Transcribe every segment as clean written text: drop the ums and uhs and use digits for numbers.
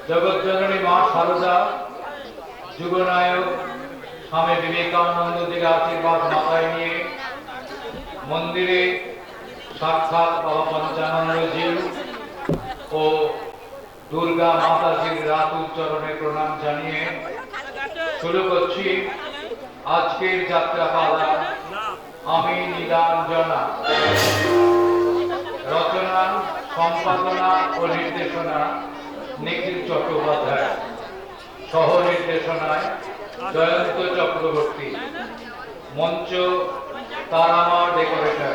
जगत जननी माँ शारदा जुगनायक स्वामी विवेकानंद जी आशीर्वाद माथाय निये मंदिरे साक्षात बाबा पंचानंद जी और दुर्गा माता जी रात उच्चारणे प्रणाम जानिए शुरू करছি আজকের যাত্রাপালা আমি নীলাঞ্জনা रचना सम्पादना और निर्देशना निखिल चट्टोपाध्याय सह निर्देशनाय जयंत चक्रवर्ती मंच तारामा डेकोरेटर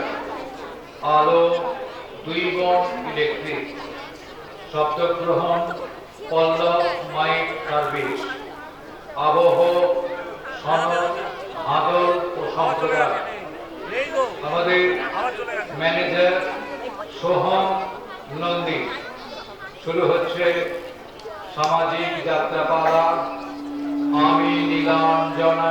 आलो दुईबन इलेक्ट्रिक शब्दग्रहण पल्लव माइक सार्विस आबह सनद आदल और सम्प्रदाय मैनेजर सोहम नंदी शुरू होच्छे सामाजिक যাত্রাপালা আমি নীলাঞ্জনা।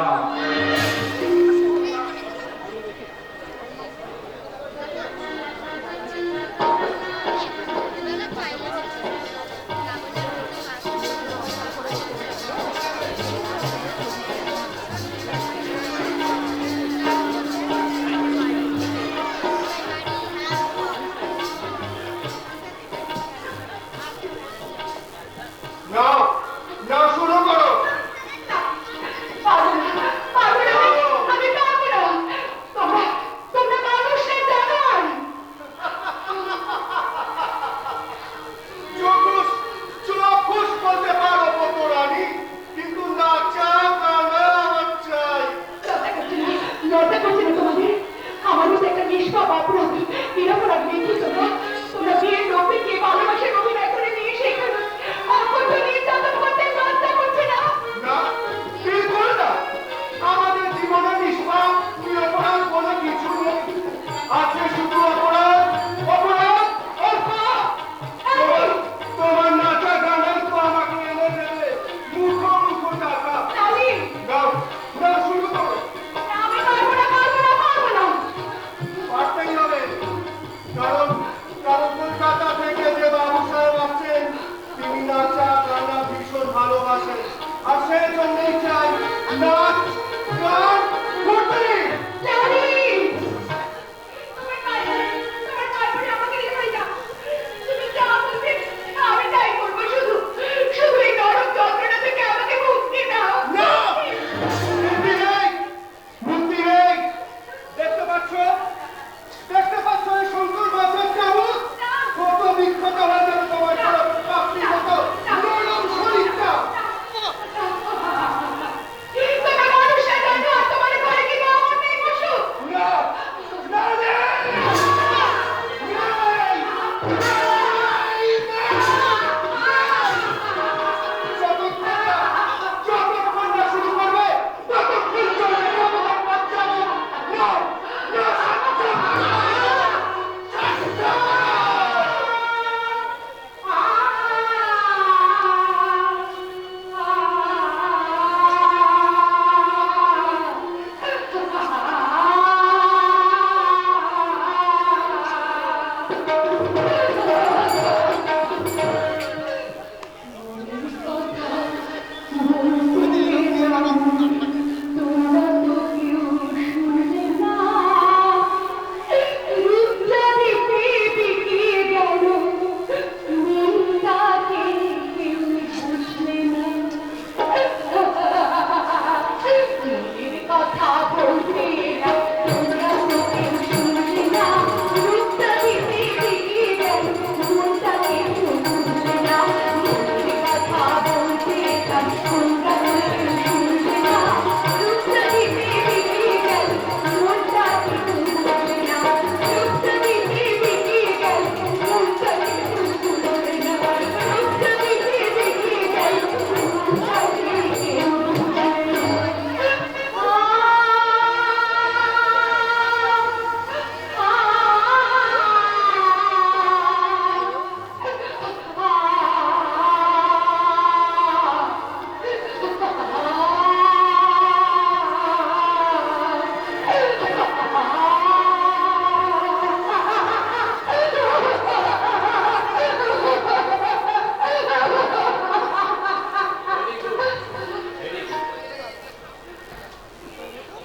মানুষ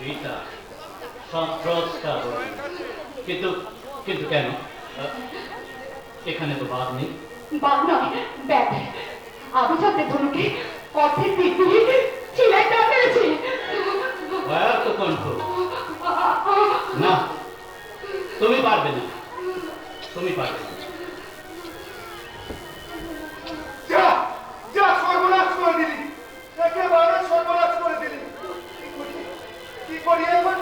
পিতা সন্ত্রস্তা বলি। কিন্তু কিন্তু কেন এখানে তো বাঘ নেই? বাঘ নয়, ব্যাগ। আমি সাথে ধনুকে অর্ধেক দিক দিয়ে চিলাই টান মেরেছি। ভয়ার্থ কণ্ঠ। না, তুমি পারবে না, তুমি পারবে না। যা যা, সর্বনাশ করে দিলি, একেবারে সর্বনাশ করে দিলি। কি করি এখন?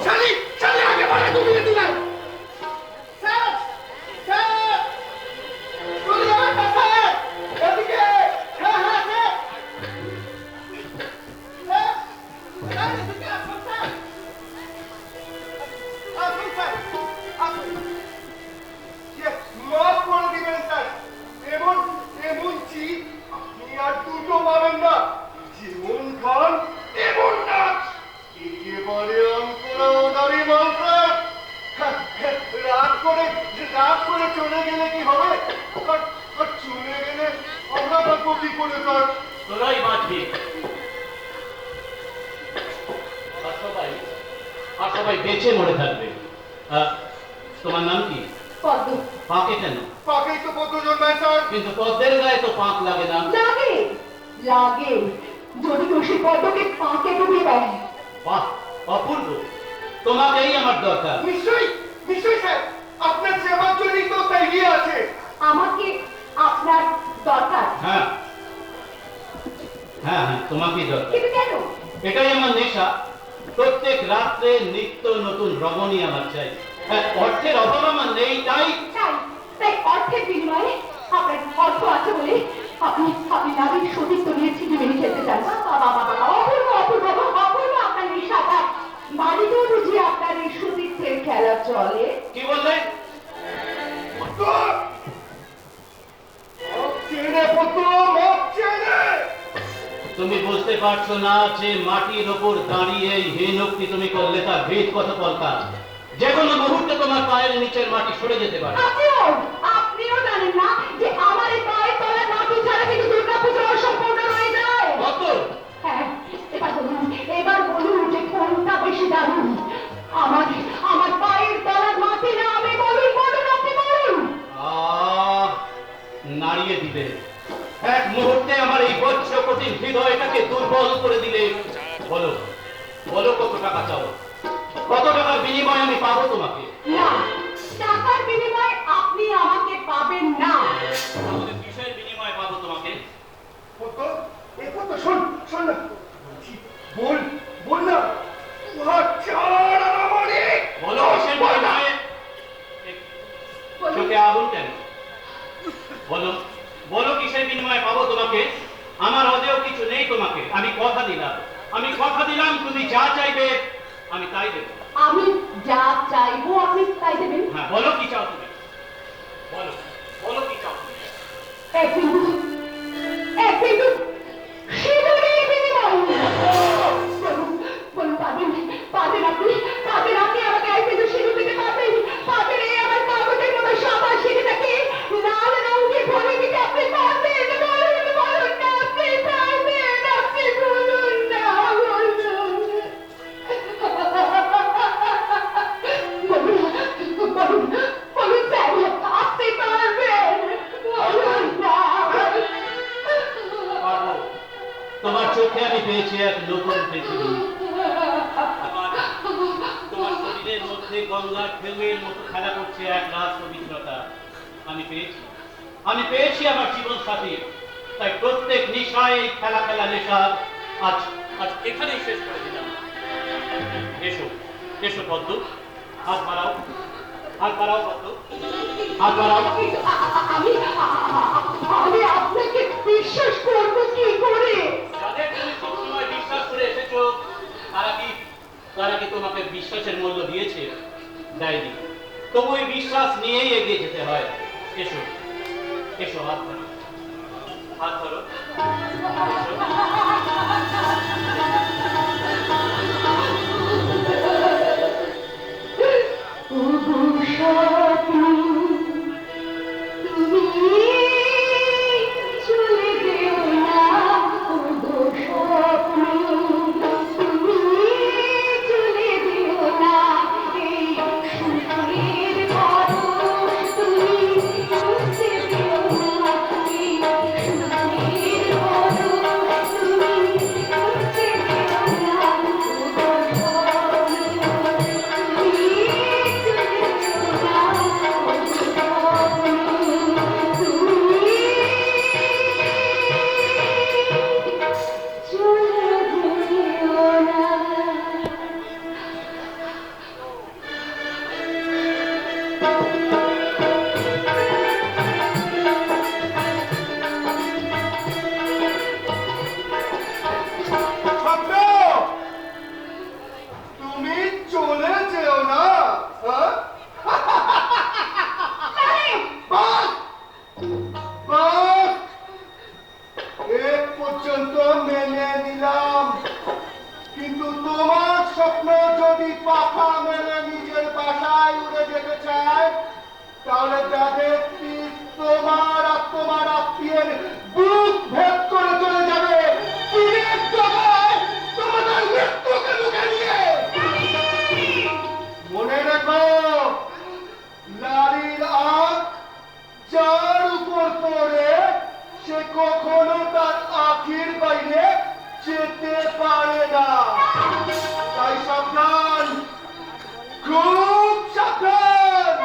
শালি শালি একেবারে ডুবিয়ে দিলাম। স্যার স্যার, তুই আমার কাছে এদিকে। হ্যাঁ হ্যাঁ স্যার, স্যার স্যার, এদিকে আসুন স্যার, আসুন স্যার, আসুন। মাফ করে দিবেন স্যার, এমন এমন চিজ আপনি আর দুটো পাবেন না। যেমন খান তেমন নাচ, একেবারে অঙ্করা ওদারি মাল স্যার। রাগ করে চলে গেলে কি হবে? আর চলে গেলে আমরা থাকবো কি করে স্যার? তোরাই বাঁচবি। আর সবাই বেঁচে মরে থাকবে। তোমার নাম কি? পদ্ম। পাকে কেন? পাকেই তো কত জন্মায় স্যার। কিন্তু পদ্মের গায়ে তো পাক লাগে না। লাগে লাগে, যদি রশি পদ্মকে পাকে ডুবিয়ে দেয়। বাহ, অপূর্ব। তোমাকেই আমার দরকার। নিশ্চয়ই নিশ্চয়ই স্যার, আপনার সেবার জন্যই তো তৈরি আছে। আমাকে আপনার দরকার? হ্যাঁ হ্যাঁ হ্যাঁ, তোমাকেই দরকার। কিন্তু কেন? এটাই আমার নেশা। প্রত্যেক রাত্রে নিত্য নতুন রমণী আমার চাই। হ্যাঁ, অর্থের অভাব আমার নেই, তাই তাই অর্থের বিনিময়ে আপনার অর্থ আছে বলে আপনি আপনি নারীর সতীত্ব নিয়ে ছিটি মেরে খেলতে চান। অপূর্ব অপূর্ব অপূর্ব আপনার এই সাদা বাড়িতেও বুঝি আপনার এই সতীত্বের খেলা চলে। কি বললে? তুমি বুঝতে পারছো না যে মাটির ওপর দাঁড়িয়ে এই হীনোক্তি তুমি করলে তার ভেদ কত পলকা। যে কোনো মুহূর্তে তোমার পায়ের নিচের মাটি সরে যেতে পারে। আপনিও জানেন না যে আমার এই পায়ের তলার মাটি ছাড়া কিন্তু দুর্গাপূজা অসম্পূর্ণ রয়ে যায়। কত? হ্যাঁ, এবার বলুন যে কোনটা বেশি দারুণ, আমার আমার পায়ের তলার মাটি না আমি? বলুন বলুন, আপনি বলুন। নাড়িয়ে দিলে এক মুহূর্তে আমার এই বজ্র কঠিন হৃদয়টাকে দুর্বল করে দিলে। বলো বলো, কত টাকা চাও? কত টাকার বিনিময়ে আমি পাবো তোমাকে? না, টাকার বিনিময়ে আপনি আমাকে পাবেন না। তাহলে কিসের বিনিময়ে পাবো তোমাকে? শোন শোন না, বল বল না। বলো কিসের বিনিময়ে? চোখে আগুন কেন? বলো বলো, কিসের বিনিময়ে পাবো তোমাকে? আমার হদেও কিছু নেই তোমাকে। আমি কথা দিলাম তুমি যা চাইবে আমি তাই দেবো। আমি যা চাইবো আপনি তাই দেবেন? হ্যাঁ, বলো কি চাও তুমি? বলো বলো কি চাও তুমি? এক বিন্দু সিঁদুরের বিনিময়ে। বলুন, পাবেন আপনি আমাকে এক বিন্দু সিঁদুর দিতে পারবেন? এই আমার কাগজের মতো সাদা সিঁড়িটাকে লাল রঙে ভরে দিতে আপনি পারবেন? বলুন না, আপনি পারবেন? আপনি বলুন না, বলুন স্যার, আপনি পারবেন? বলুন না। পারবো। তোমার চোখে আমি পেয়েছি এক নতুন পৃথিবী। তোমার শরীরের মধ্যে গঙ্গার ঢেউয়ের মতো খেলা করছে এক রাজ পবিত্রতা। আমি পেয়েছি আমার জীবন সাথী। তাই প্রত্যেক নিশায় এই খেলা নেশা আজ আজ এখানেই শেষ করে দিলাম। এসো এসো পদ্ম, হাত বাড়াও পদ্ম, হাত বাড়াও। আমি আপনাকে বিশ্বাস করবো কি করে? যাদের তুমি সবসময় বিশ্বাস করে এসেছো তারা কি তোমাকে বিশ্বাসের মূল্য দিয়েছে? দেয়নি। তবু এই বিশ্বাস নিয়েই এগিয়ে যেতে হয়। এসো এসো, হাত ধরো, হাত ধরো। চলে যেও না, চায় তাহলে যাদের তীর তোমার আর তোমার আত্মীয়ের বুক ভেদ করে চলে যাবে তীরের জবায় তোমাদের মৃত্যুকে মুখে নিয়ে। মনে রেখো, নারীর আঁখ যার উপর পড়ে সে কখনো তার আঁখির বাইরে যেতে পারে না। তাই সাবধান, খুব সাবধান।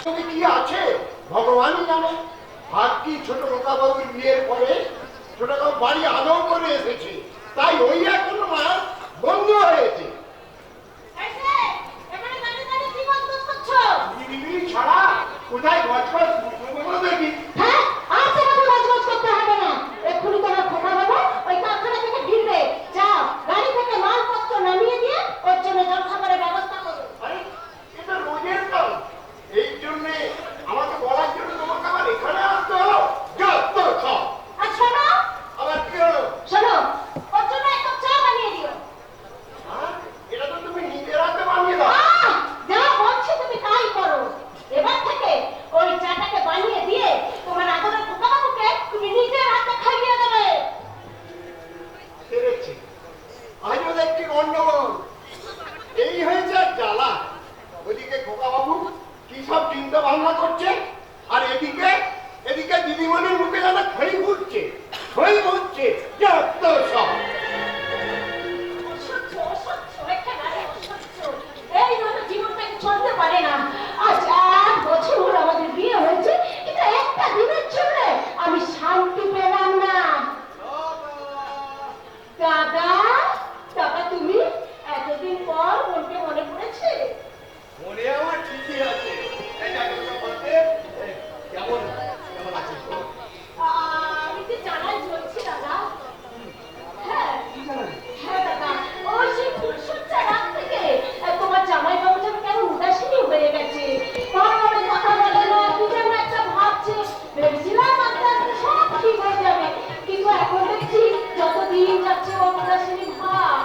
তুমি কি আছে ভগবানই জানে। আর কি ছোট কাকাবাবুর বিয়ের পরে ছোট কাকু বাড়ি আদৌ করে এসেছে, তাই ওই এখন মার বন্ধ হয়েছে। বিড়ি ছাড়া কোথায় গজগজ বলো দেখি। হ্যাঁ, আর তোমাকে গজগজ করতে হবে না। এক্ষুনি তোমার খোকা বাবু ওই কারখানা থেকে ফিরবে। যাও, গাড়ি থেকে মালপত্র নামিয়ে দিয়ে ওর জন্য জলখাবারের ব্যবস্থা করো। আরে এটা রোজের কাজ, এই জন্যে আমাকে বলার জন্য তোমাকে আবার এখানে আসতে হলো। যাও তো খাও। আর শোনো, আবার কি হলো? শোনো, ওর জন্য এক কাপ চা বানিয়ে দিও। হ্যাঁ, এটা তো তুমি নিজের হাতে বানিয়ে দাও। যা বলছি তুমি তাই করো। এবার থেকে ওই চাটাকে বানিয়ে দিয়ে তোমার আদরের খোকা বাবুকে তুমি নিজের হাতে খাইয়ে দেবে। সেরেছি, আজও দেখছি গন্ডগোল। এই হয়েছে আর জ্বালা। ওদিকে খোকা বাবু কি সব চিন্তা ভাবনা করছে, আর এদিকে এদিকে দিদিমণির মুখে যেন খই ঘুরছে খই ঘুরছে। যত সব অসহ্য, অসহ্য, একেবারে অসহ্য। এইভাবে জীবনটাকে চলতে পারে না। আজ 1 বছর আমাদের বিয়ে হয়েছে, কিন্তু একটা দিনের জন্য আমি শান্তি পেলাম না। দাদা, দাদা তুমি এতদিন পর বোনকে মনে পড়েছে? মনে আমার ঠিকই আছে। এই দেখো তো বলতে, কেমন কেমন আছিস বল? আমি যে জানাই চলছি দাদা। হ্যাঁ, হ্যাঁ দাদা, ওই সেই ফুলসজ্জা রাত থেকে তোমার জামাইবাবু যেন কেমন উদাসীনই হয়ে গেছে। বারবার কথা বলে না, কি যেন একটা ভাবছে। ভেবেছিলাম আস্তে আস্তে সব ঠিক হয়ে যাবে, কিন্তু এখন দেখছি যতদিন যাচ্ছে ও উদাসীনী ভাব।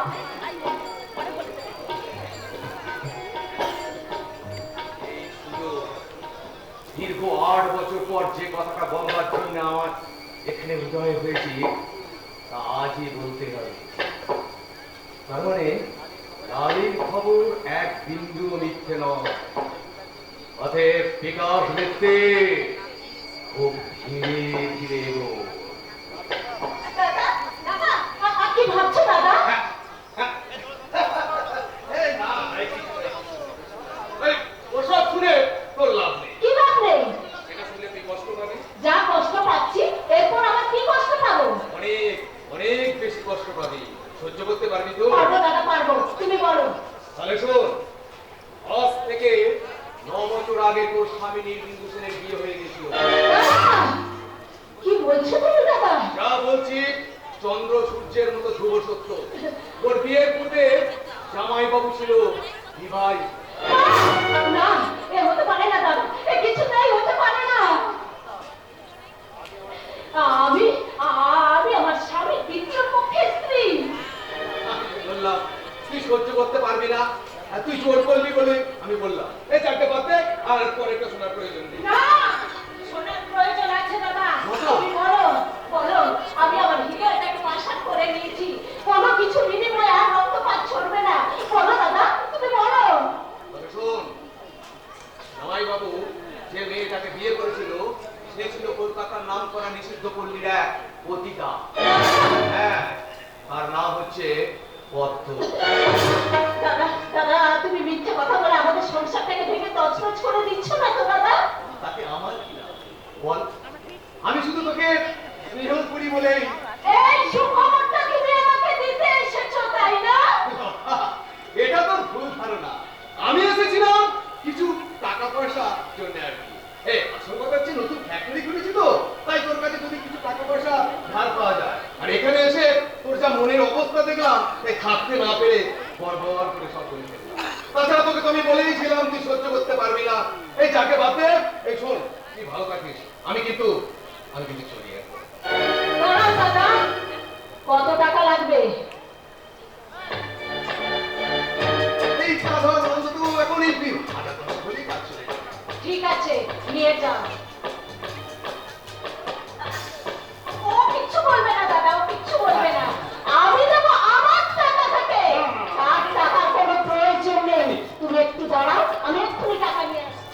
দীর্ঘ 8 বছর পর যে কথাটা বলবার জন্য আমার এখানে উদয় হয়েছে তা আজই বলতে হবে। তার মানে লালির খবর এক বিন্দু মিথ্যে নয়। অতএব বিকাশ দেখতে খুব ধীরে ধীরে এগো। দাদা, দাদা, কি ভাবছো দাদা? এই না, এই ওসব শুনে তোর লাভ নেই। কি ভাব নেই? এটা শুনলে তুই কষ্ট পাবি। যা কষ্ট পাচ্ছি এরপর আবার কি কষ্ট পাবো? অনেক অনেক বেশি কষ্ট পাবি। সহ্য করতে পারবি তো? পারবো দাদা, পারবো। তুমি বলো। তাহলে শোন, আজ থেকে 9 বছর আগে তোর স্বামী নীলবিন্দু সেনের বিয়ে হয়ে গেছিল। দাদা, কি বলছো তুমি দাদা? যা বলছি চন্দ্র সূর্যের মতো ধ্রুব সত্য। তোর বিয়ের পূর্বে জামাইবাবু ছিল বিবাহ। না, এ হতে পারে না দাদা, এ কিছুতেই হতে পারে না। আমি আমি আমার স্বামী পিতৃর পক্ষে স্ত্রী। বললাম তুই সহ্য করতে পারবি না, আর তুই জোর করবি বলে আমি বললাম এই চারটে বাদে আর পরেরটা শোনার প্রয়োজন নেই। না, শোনার প্রয়োজন আছে দাদা। বলো। তুমি বলো, বলো। আমি আমার হৃদয়টাকে পাষাণ করে নিয়েছি, কোনো কিছু বিনিময়ে আর রক্তপাত ছড়বে না। বলো দাদা, তুমি বলো। তবে শোন, জামাইবাবু যে মেয়েটাকে বিয়ে করেছিল সে ছিল কলকাতার নাম করা নিষিদ্ধ পল্লীর এক পতিতা। হ্যাঁ, তার নাম হচ্ছে পদ্ম। দাদা, দাদা, তুমি মিথ্যে কথা বলে আমাদের সংসারটাকে ভেঙে তছনছ করে দিচ্ছ না তো দাদা? তাতে আমার কি লাভ বল? আমি শুধু তোকে স্নেহ করি বলেই। এই সুখবরটা তুমি আমাকে দিতে এসেছো, তাই না? এটা তোর ভুল ধারণা। আমি এসেছিলাম কিছু টাকা পয়সা জন্য আর কি। আসল কথা হচ্ছে নতুন ফ্যাক্টরি খুলেছি তো, তাই তোর কাছে যদি কিছু টাকা পয়সা ধার পাওয়া যায়। আর এখানে এসে তোর যা মনের অবস্থা দেখলাম, তাই থাকতে না পেরে বড় করে সব বলে ফেললাম। তাছাড়া তোকে তো আমি বলেই ছিলাম তুই সহ্য করতে পারবি না। এই যাকে বাদ দে, এই শোন তুই ভালো থাকিস, আমি কিন্তু চলি এখন। দাঁড়াও দাদা, ঠিক আছে, নিয়ে যাও। ও কিচ্ছু বলবে না দাদা, ও কিচ্ছু বলবে না। আমি দেবো আমার টাকা থেকে। তার টাকার কোনো প্রয়োজন নেই। তুমি একটু দাঁড়াও, আমি এক্ষুনি টাকা নিয়ে আসছি।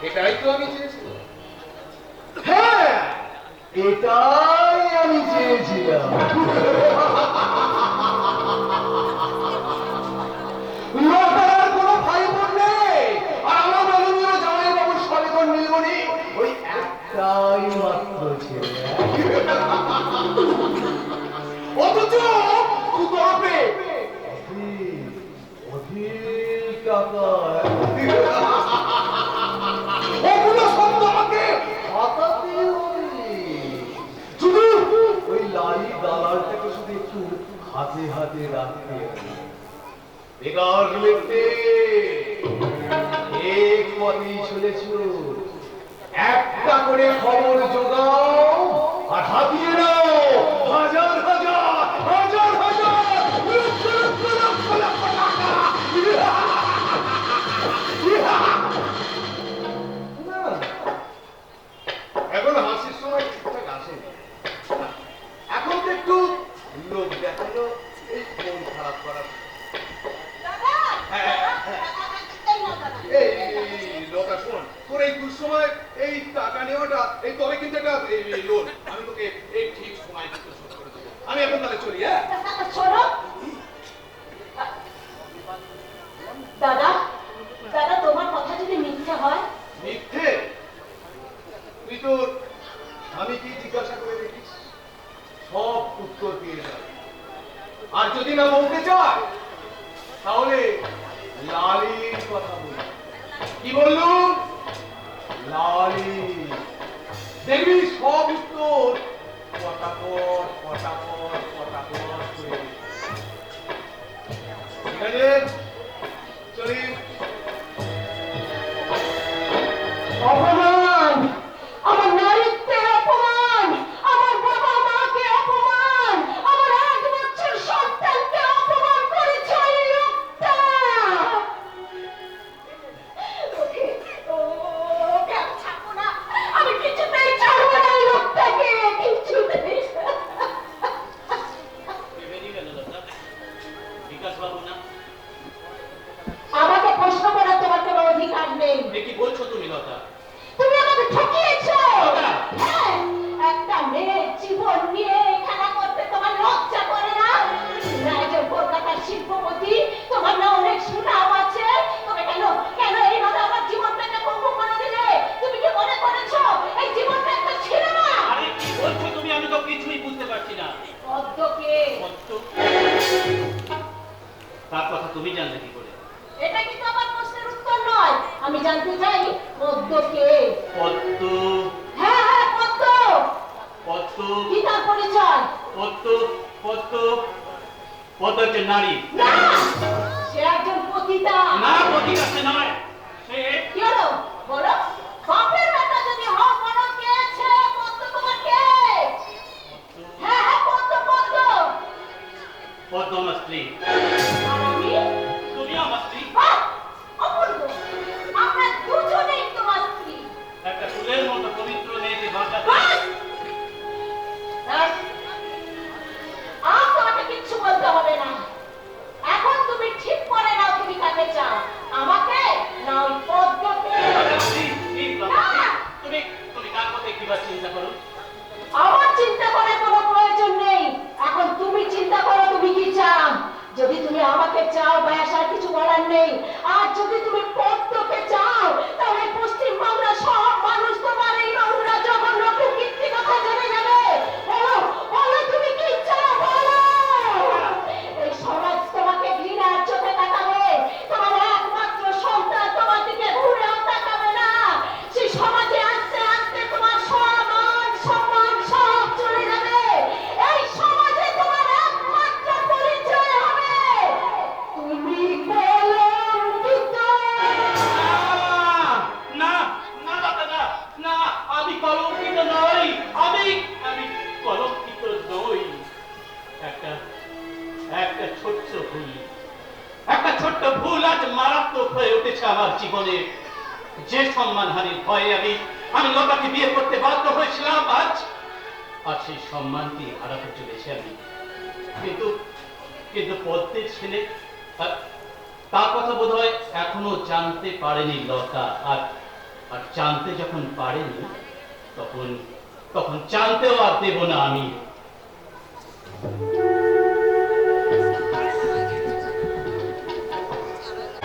এটাই তো আমি চেয়েছিলাম। হ্যাঁ, এটাই আমি চেয়েছিলাম। লোকের কোনো ভাই বোন নেই, আর আমার মাননীয় জামাইবাবুর সবেতন নীলমণি ওই একটাই মাত্র ছেলে। অথচ শুধু হবে অধিক টাকা। ওগুলো সব তোমাকে হাতাতে হবে। শুধু ওই লালি দালালটাকে শুধু একটু হাতে হাতে রাখতে হবে। বেকার লিখতে এক পথেই চলেছ। একটা করে খবর জোগাও আর হাতিয়ে নাও হাজার হাজার হাজার হাজার লক্ষ লক্ষ লক্ষ লক্ষ টাকা। না, এখন হাসির সময় ঠিকঠাক আসেনি। এখন তো একটু লোক দেখালো এই মন খারাপ করার। দাদা, হ্যাঁ, হ্যাঁ। এই নাও দাদা। এই লোটা শোন, তোর এই দুঃসময় এই টাকা নেওয়াটা এই তবে কিন্তু একটা লোন। আমি তোকে এই ঠিক সময় কিন্তু শোধ করে দেবো। আমি এখন তাহলে চলি। হ্যাঁ, শোনো দাদা, দাদা তোমার কথা যদি মিথ্যে হয়, মিথ্যে? তুই তোর স্বামীকে জিজ্ঞাসা করে দেখিস, সব উত্তর পেয়ে যাবে। আর যদি না বলতে চায় তাহলে লালির কথা বলি। কি বললুম? লালি। দেখবি সব উত্তর পটাপট পটাপট পটাপট করে দিবে। ঠিক আছে, চলি। অপমান, আমার নারীত্বের অপমান, আমার বাবা মাকে অপমান, আমার 1 বছর সন্তানকে অপমান করেছে ওই লোকটা। ওকে আমি ছাড়বো না, আমি কিছুতেই ছাড়বো না ওই লোকটাকে, কিছুতেই। বেরিয়ে গেল দাদা, বিকাশ বাবু না? আমাকে প্রশ্ন করার তোমার কোনো অধিকার নেই। এ কি বলছো তুমি লতা? তুমি আমাকে ঠকিয়েছো। লতা! হ্যাঁ, একটা মেয়ের জীবন নিয়ে খেলা করতে তোমার লজ্জা করে না? না একজন কলকাতার শিল্পপতি, তোমার না অনেক সুনাম আছে, তবে কেন কেন এইভাবে আমার জীবনটাকে পঙ্গু করে দিলে? তুমি কি মনে করেছো এই জীবনটা একটা ছিল না? আরে কি বলছো তুমি? আমি তো কিছুই বুঝতে পারছি না। পদ্মকে, পদ্ম? তার কথা তুমি জানলে কি করে? এটা কিন্তু আমার প্রশ্নের উত্তর নয়। আমি জানতে চাই পদ্মকে। পদ্ম? হ্যাঁ হ্যাঁ, পদ্ম। পদ্ম? কি তার পরিচয়? পদ্ম? পদ্ম? পদ্ম হচ্ছে নারী। না, সে একজন পতিতা। না, পতি কাছে নয়। সে কি হলো বলো? বাপের বেটা যদি হও বলো, কে আছে পদ্ম? তোমার কে? হ্যাঁ হ্যাঁ, পদ্ম পদ্ম। পদ্ম আমার স্ত্রী। আর আমি? তুমি আমার স্ত্রী। বাহ, অপূর্ব। আমরা দুজনেই তোমার স্ত্রী। একটা ফুলের মতো পবিত্র মেয়েকে বাঁচাতে। বাস! ব্যাস। আর তোমাকে কিচ্ছু বলতে হবে না। এখন তুমি ঠিক করে নাও তুমি কাকে চাও, আমাকে না ওই পদ্মকে? তুমি তুমি কার কথা কিবা চিন্তা করো? আমার চিন্তা করার কোনো প্রয়োজন নেই। এখন তুমি চিন্তা করো তুমি কি চাও। যদি তুমি আমাকে চাও ব্যাস, আর কিছু বলার নেই। আর যদি তুমি পদ্মকে চাও তাহলে পশ্চিম বাংলা সব মানুষ তোমার এই নোংরা জঘন্য কুকীর্তি কথা জেনে যাবে। বলো বলো, তুমি কি চাও বলো। এই সমাজ তোমাকে ঘৃণার চোখে তাকাবে, তোমার একমাত্র সন্তান তোমার দিকে ঘুরেও তাকাবে না। সেই সমাজে আস্তে আস্তে তোমার সম্মান সম্মান সব চলে যাবে। এই সমাজে তোমার একমাত্র পরিচয় হবে তুমি কলঙ্কিত। আজ মারাত্মক হয়ে উঠেছে আমার জীবনে। যে সম্মানহানির ভয়ে আমি লতাকে বিয়ে করতে বাধ্য হয়েছিলাম, আজ সেই সম্মানটি হারাতে চলেছি আমি। কিন্তু কিন্তু পদ্মের ছেলে তার কথা বোধ হয় এখনো জানতে পারেনি লতা। আর জানতে যখন পারেনি, তখন জানতেও আর দেব না আমি।